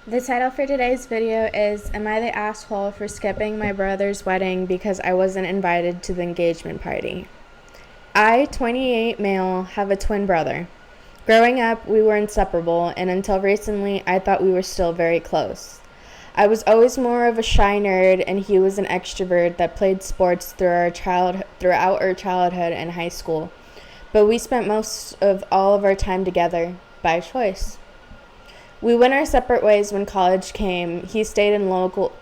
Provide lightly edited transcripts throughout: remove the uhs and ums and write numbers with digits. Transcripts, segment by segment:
The title for today's video is Am I the Asshole for Skipping My Brother's Wedding Because I Wasn't Invited to the Engagement Party? I, 28 male, have a twin brother. Growing up, we were inseparable, and until recently, I thought we were still very close. I was always more of a shy nerd, and he was an extrovert that played sports throughout our childhood and high school. But we spent most of all of our time together by choice. We went our separate ways when college came. He stayed local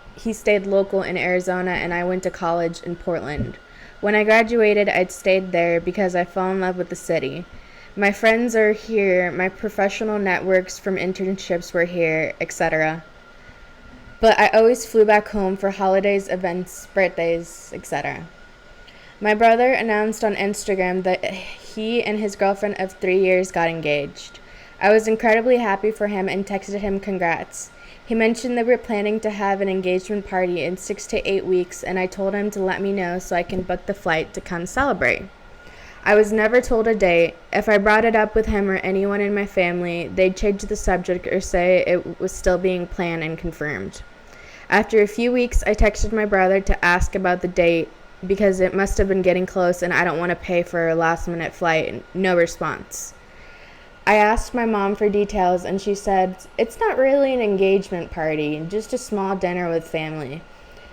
in Arizona, and I went to college in Portland. When I graduated, I'd stayed there because I fell in love with the city. My friends are here, my professional networks from internships were here, etc. But I always flew back home for holidays, events, birthdays, etc. My brother announced on Instagram that he and his girlfriend of 3 years got engaged. I was incredibly happy for him and texted him congrats. He mentioned they were planning to have an engagement party in 6 to 8 weeks, and I told him to let me know so I can book the flight to come celebrate. I was never told a date. If I brought it up with him or anyone in my family, they'd change the subject or say it was still being planned and confirmed. After a few weeks, I texted my brother to ask about the date because it must have been getting close and I don't want to pay for a last-minute flight. No response. I asked my mom for details, and she said, "It's not really an engagement party, just a small dinner with family.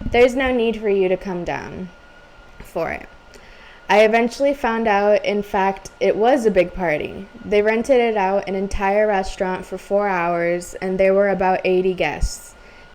There's no need for you to come down for it." I eventually found out, in fact, it was a big party. They rented it out an entire restaurant for 4 hours, and there were about 80 guests.